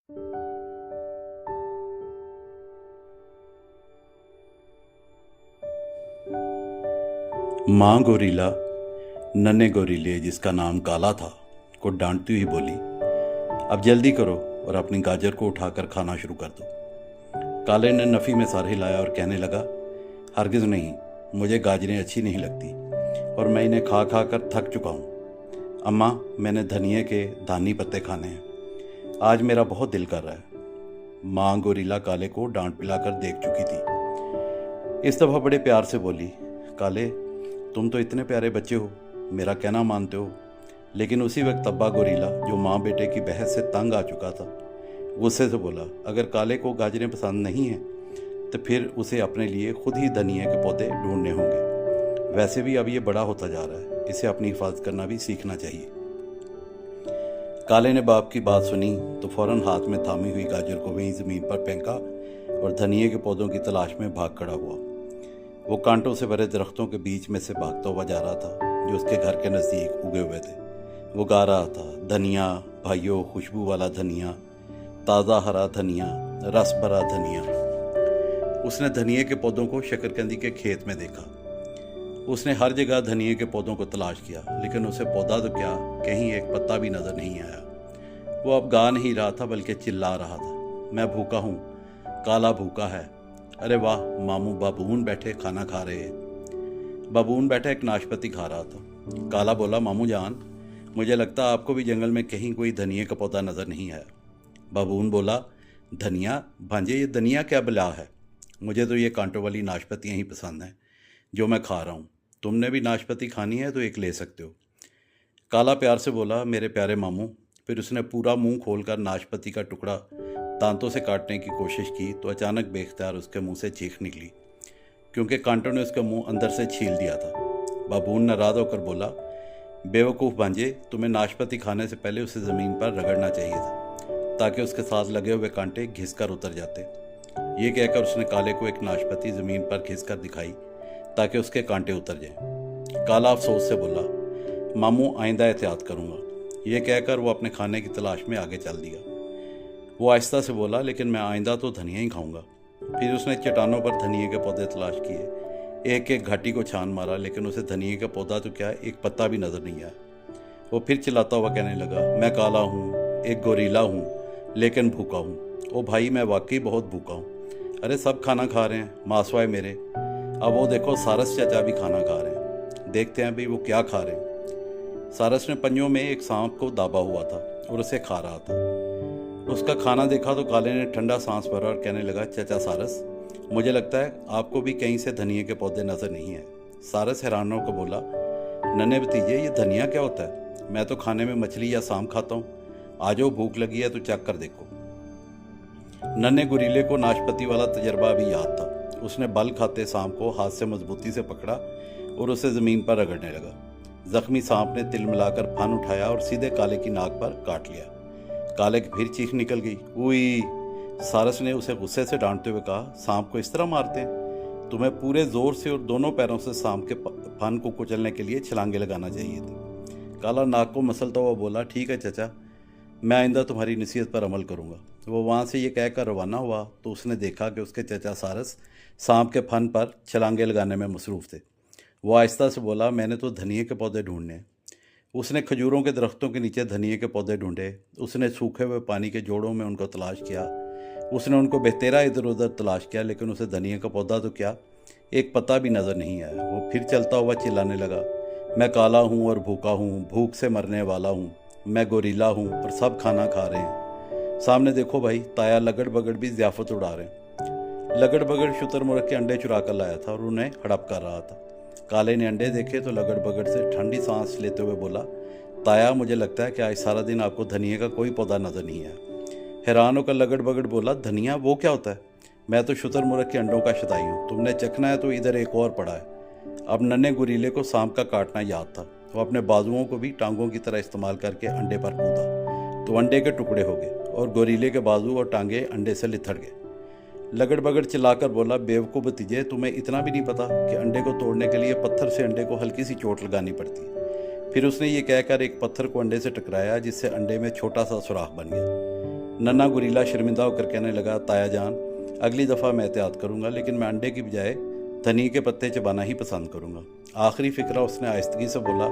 माँ गोरीला नन्हे गोरीले जिसका नाम काला था को डांटती हुई बोली, अब जल्दी करो और अपनी गाजर को उठाकर खाना शुरू कर दो। काले ने नफ़ी में सर हिलाया और कहने लगा, हरगिज़ नहीं, मुझे गाजरें अच्छी नहीं लगती और मैं इन्हें खा खा कर थक चुका हूँ। अम्मा, मैंने धनिए के धानी पत्ते खाने हैं, आज मेरा बहुत दिल कर रहा है। माँ गोरीला काले को डांट पिलाकर देख चुकी थी। इस दफ़ा बड़े प्यार से बोली, काले, तुम तो इतने प्यारे बच्चे हो, मेरा कहना मानते हो। लेकिन उसी वक्त अब्बा गोरीला, जो माँ बेटे की बहस से तंग आ चुका था, गुस्से से बोला, अगर काले को गाजरें पसंद नहीं हैं तो फिर उसे अपने लिए खुद ही धनिए के पौधे ढूंढने होंगे। वैसे भी अब ये बड़ा होता जा रहा है, इसे अपनी हिफाजत करना भी सीखना चाहिए। काले ने बाप की बात सुनी तो फौरन हाथ में थामी हुई गाजर को वहीं ज़मीन पर फेंका और धनिए के पौधों की तलाश में भाग खड़ा हुआ। वो कांटों से भरे दरख्तों के बीच में से भागता हुआ जा रहा था जो उसके घर के नज़दीक उगे हुए थे। वो गा रहा था, धनिया भाइयों, खुशबू वाला धनिया, ताज़ा हरा धनिया, रस भरा धनिया। उसने धनिए के पौधों को शकरकंदी के खेत में देखा। उसने हर जगह धनिए के पौधों को तलाश किया, लेकिन उसे पौधा तो क्या, कहीं एक पत्ता भी नज़र नहीं आया। वो अब गा नहीं रहा था बल्कि चिल्ला रहा था, मैं भूखा हूँ, काला भूखा है। अरे वाह, मामू बाबून बैठे खाना खा रहे हैं। बाबून बैठा एक नाशपाती खा रहा था। काला बोला, मामू जान, मुझे लगता आपको भी जंगल में कहीं कोई धनिए का पौधा नज़र नहीं आया। बाबून बोला, धनिया भांजे, ये धनिया क्या बला है? मुझे तो ये कांटों वाली नाशपातियाँ ही पसंद हैं जो मैं खा रहा हूँ। तुमने भी नाशपाती खानी है तो एक ले सकते हो। काला प्यार से बोला, मेरे प्यारे मामू। फिर उसने पूरा मुंह खोलकर नाशपाती का टुकड़ा दांतों से काटने की कोशिश की तो अचानक बेख्तियार उसके मुंह से चीख निकली, क्योंकि कांटों ने उसका मुंह अंदर से छील दिया था। बाबून नाराज़ होकर बोला, बेवकूफ़ भांजे, तुम्हें नाशपाती खाने से पहले उसे ज़मीन पर रगड़ना चाहिए था ताकि उसके साथ लगे हुए कांटे घिसकर उतर जाते। ये कहकर उसने काले को एक नाशपाती ज़मीन पर घिसकर दिखाई ताकि उसके कांटे उतर जाएं। काला अफसोस से बोला, मामू आइंदा एहतियात करूँगा। ये कहकर वो अपने खाने की तलाश में आगे चल दिया। वो आहिस्ता से बोला, लेकिन मैं आइंदा तो धनिया ही खाऊंगा। फिर उसने चट्टानों पर धनिए के पौधे तलाश किए, एक एक घाटी को छान मारा, लेकिन उसे धनिए का पौधा तो क्या, एक पत्ता भी नज़र नहीं आया। वो फिर चिल्लाता हुआ कहने लगा, मैं काला हूँ, एक गोरीला हूँ, लेकिन भूखा हूँ। ओ भाई, मैं वाकई बहुत भूखा हूँ। अरे सब खाना खा रहे हैं, मासवाए मेरे। अब वो देखो, सारस चाचा भी खाना खा रहे हैं, देखते हैं भी वो क्या खा रहे हैं। सारस ने पंजों में एक सांप को दाबा हुआ था और उसे खा रहा था। उसका खाना देखा तो काले ने ठंडा सांस भरा और कहने लगा, चाचा सारस, मुझे लगता है आपको भी कहीं से धनिए के पौधे नज़र नहीं है। सारस हैरान होकर बोला, नन्हे भतीजे, ये धनिया क्या होता है? मैं तो खाने में मछली या सांप खाता हूँ। आ जाओ, भूख लगी है तो चख कर देखो। नन्हे गुरीले को नाशपाती वाला तजर्बा भी याद था। उसने बल खाते सांप को हाथ से मजबूती से पकड़ा और उसे ज़मीन पर रगड़ने लगा। जख्मी सांप ने तिल मिलाकर फन उठाया और सीधे काले की नाक पर काट लिया। काले की फिर चीख निकल गई, उई। सारस ने उसे गुस्से से डांटते हुए कहा, सांप को इस तरह मारते हैं? तुम्हें पूरे जोर से और दोनों पैरों से सांप के फन को कुचलने के लिए छलांगे लगाना चाहिए थी। काला नाक को मसलता हुआ बोला, ठीक है चाचा, मैं आइंदा तुम्हारी नसीहत पर अमल करूंगा। वो वहाँ से ये कहकर रवाना हुआ तो उसने देखा कि उसके चाचा सारस सांप के फन पर छलांगे लगाने में मसरूफ़ थे। वो आहिस्ता से बोला, मैंने तो धनिए के पौधे ढूंढने हैं। उसने खजूरों के दरख्तों के नीचे धनिए के पौधे ढूंढे। उसने सूखे हुए पानी के जोड़ों में उनको तलाश किया। उसने उनको बेतेरा इधर उधर तलाश किया, लेकिन उसे धनिए का पौधा तो क्या, एक पत्ता भी नज़र नहीं आया। वो फिर चलता हुआ चिल्लाने लगा, मैं काला हूँ और भूखा हूँ, भूख से मरने वाला हूँ, मैं गोरीला हूँ और सब खाना खा रहे हैं। सामने देखो भाई, ताया लगड़ बगड़ भी ज़ियाफ़त उड़ा रहे हैं। लगड़ बगड़ शुतुरमुर्ग के अंडे चुरा कर लाया था और उन्हें हड़प कर रहा था। काले ने अंडे देखे तो लगड़ बगड़ से ठंडी सांस लेते हुए बोला, ताया, मुझे लगता है कि आज सारा दिन आपको धनिए का कोई पौधा नज़र नहीं आया। हैरान होकर लगड़ बगड़ बोला, धनिया वो क्या होता है? मैं तो शुतुरमुर्ग के अंडों का शदाई हूँ, तुमने चखना है तो इधर एक और पड़ा है। अब नन्हे गुरीले को सांप का काटना याद था। वो अपने बाजुओं को भी टांगों की तरह इस्तेमाल करके अंडे पर कूदा तो अंडे के टुकड़े हो गए और गोरीले के बाजू और टांगे अंडे से लिथड़ गए। लगड़ बगड़ चिल्लाकर बोला, बेवकूफ़ भतीजे, तुम्हें इतना भी नहीं पता कि अंडे को तोड़ने के लिए पत्थर से अंडे को हल्की सी चोट लगानी पड़ती है। फिर उसने ये कहकर एक पत्थर को अंडे से टकराया, जिससे अंडे में छोटा सा सुराख बन गया। नन्ना गुरीला शर्मिंदा होकर कहने लगा, ताया जान, अगली दफ़ा मैं एहतियात करूँगा, लेकिन मैं अंडे की बजाय धनिए के पत्ते चबाना ही पसंद करूँगा। आखिरी फ़िक्रा उसने आहिस्तगी से बोला।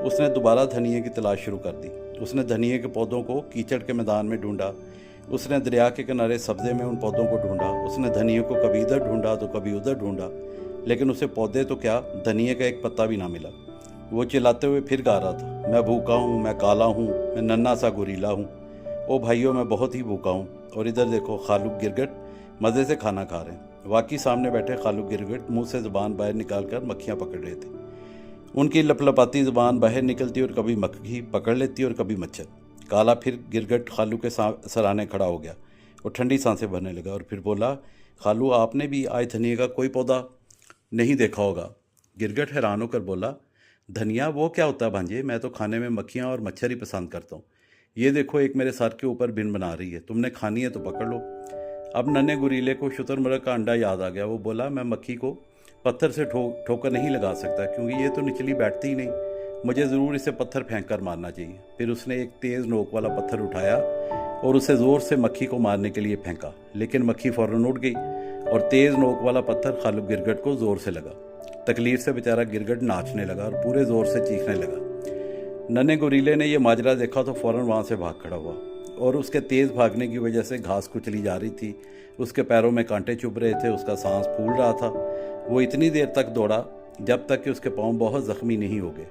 उसने दोबारा धनिए की तलाश शुरू कर दी। उसने धनिए के पौधों को कीचड़ के मैदान में ढूंढा। उसने दरिया के किनारे सब्ज़े में उन पौधों को ढूंढा। उसने धनिए को कभी इधर ढूंढा तो कभी उधर ढूंढा, लेकिन उसे पौधे तो क्या, धनिए का एक पत्ता भी ना मिला। वो चिल्लाते हुए फिर गा रहा था, मैं भूखा हूँ, मैं काला हूँ, मैं नन्ना सा गुरीला हूँ। ओ भाइयों, मैं बहुत ही भूखा हूँ। और इधर देखो, खालू गिरगट मज़े से खाना खा रहे हैं। वाकई सामने बैठे खालू गिरगट मुंह से ज़ुबान बाहर निकालकर मक्खियाँ पकड़ रहे थे। उनकी लपलपाती ज़ुबान बाहर निकलती और कभी मक्खी पकड़ लेती और कभी मच्छर। काला फिर गिरगट खालू के सराहने खड़ा हो गया और ठंडी सांसें भरने लगा और फिर बोला, खालू, आपने भी आज धनिया का कोई पौधा नहीं देखा होगा। गिरगट हैरान होकर बोला, धनिया वो क्या होता है भांजे? मैं तो खाने में मक्खियाँ और मच्छर ही पसंद करता हूँ। ये देखो, एक मेरे सर के ऊपर बिन बना रही है। तुमने खानी है तो पकड़ लो। अब नन्हे गुरीले को शुतुरमुर्ग का अंडा याद आ गया। वो बोला, मैं मक्खी को पत्थर से ठोकर नहीं लगा सकता, क्योंकि ये तो निचली बैठती ही नहीं। मुझे ज़रूर इसे पत्थर फेंक कर मारना चाहिए। फिर उसने एक तेज़ नोक वाला पत्थर उठाया और उसे ज़ोर से मक्खी को मारने के लिए फेंका, लेकिन मक्खी फ़ौरन उड़ गई और तेज़ नोक वाला पत्थर खालू गिरगट को ज़ोर से लगा। तकलीफ से बेचारा गिरगट नाचने लगा और पूरे ज़ोर से चीखने लगा। नन्हे गुरीले ने यह माजरा देखा तो फ़ौरन वहाँ से भाग खड़ा हुआ और उसके तेज़ भागने की वजह से घास कुचली जा रही थी। उसके पैरों में कांटे चुभ रहे थे, उसका सांस फूल रहा था। वो इतनी देर तक दौड़ा जब तक कि उसके पाँव बहुत ज़ख्मी नहीं हो गए।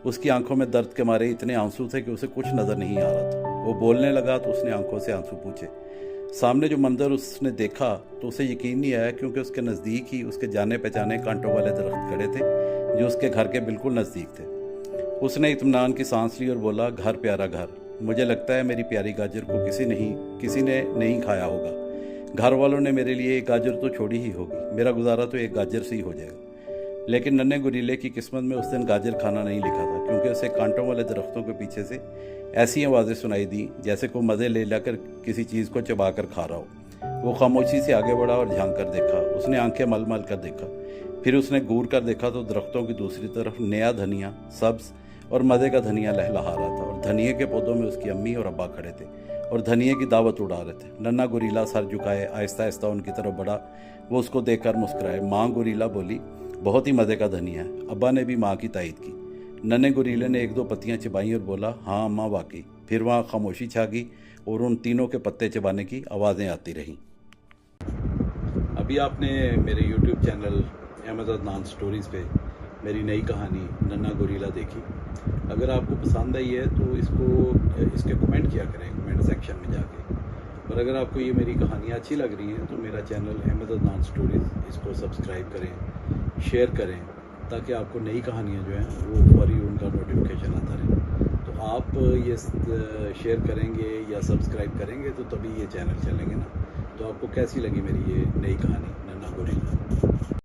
उसकी आंखों में दर्द के मारे इतने आंसू थे कि उसे कुछ नज़र नहीं आ रहा था। वो बोलने लगा तो उसने आंखों से आंसू पूछे। सामने जो मंजर उसने देखा तो उसे यकीन नहीं आया, क्योंकि उसके नज़दीक ही उसके जाने पहचाने कांटों वाले दरख्त खड़े थे जो उसके घर के बिल्कुल नज़दीक थे। उसने इत्मीनान की सांस ली और बोला, घर प्यारा घर, मुझे लगता है मेरी प्यारी गाजर को किसी ने नहीं खाया होगा। घर वालों ने मेरे लिए एक गाजर तो छोड़ी ही होगी। मेरा गुजारा तो एक गाजर से ही हो जाएगा। लेकिन नन्हे गुरीले की किस्मत में उस दिन गाजर खाना नहीं लिखा था, क्योंकि उसे कांटों वाले दरख्तों के पीछे से ऐसी आवाज़ें सुनाई दी जैसे कोई मज़े ले लाकर किसी चीज़ को चबा कर खा रहा हो। वो खामोशी से आगे बढ़ा और झांक कर देखा। उसने आंखें मल मल कर देखा। फिर उसने घूर कर देखा तो दरख्तों की दूसरी तरफ नया धनिया, सब्ज़ और मज़े का धनिया लहलहा रहा था और धनिए के पौधों में उसकी अम्मी और अब्बा खड़े थे और धनिए की दावत उड़ा रहे थे। नन्हा गुरीला सर झुकाए आहिस्ता आहिस्ता उनकी तरफ बढ़ा। वो उसको देखकर मुस्कुराए। माँ गुरीला बोली, बहुत ही मज़े का धनिया है। अब्बा ने भी माँ की तायद की। नन्हे गुरीले ने एक दो पत्तियाँ चबाई और बोला, हाँ अम्मा, वाकई। फिर वहाँ खामोशी छा गई और उन तीनों के पत्ते चबाने की आवाज़ें आती रहीं। अभी आपने मेरे YouTube channel Ahmad Adnan stories पे मेरी नई कहानी नन्हा गुरीला देखी। अगर आपको पसंद आई है तो इसके कमेंट किया करें कमेंट सेक्शन में जाके। और अगर आपको ये मेरी कहानियाँ अच्छी लग रही हैं तो मेरा चैनल अहमद अदनान स्टोरीज़, इसको सब्सक्राइब करें, शेयर करें, ताकि आपको नई कहानियाँ जो हैं वो फौरी उनका नोटिफिकेशन आता रहे। तो आप ये शेयर करेंगे या सब्सक्राइब करेंगे तो तभी ये चैनल चलेंगे ना। तो आपको कैसी लगी मेरी ये नई कहानी नन्हा गुरीला?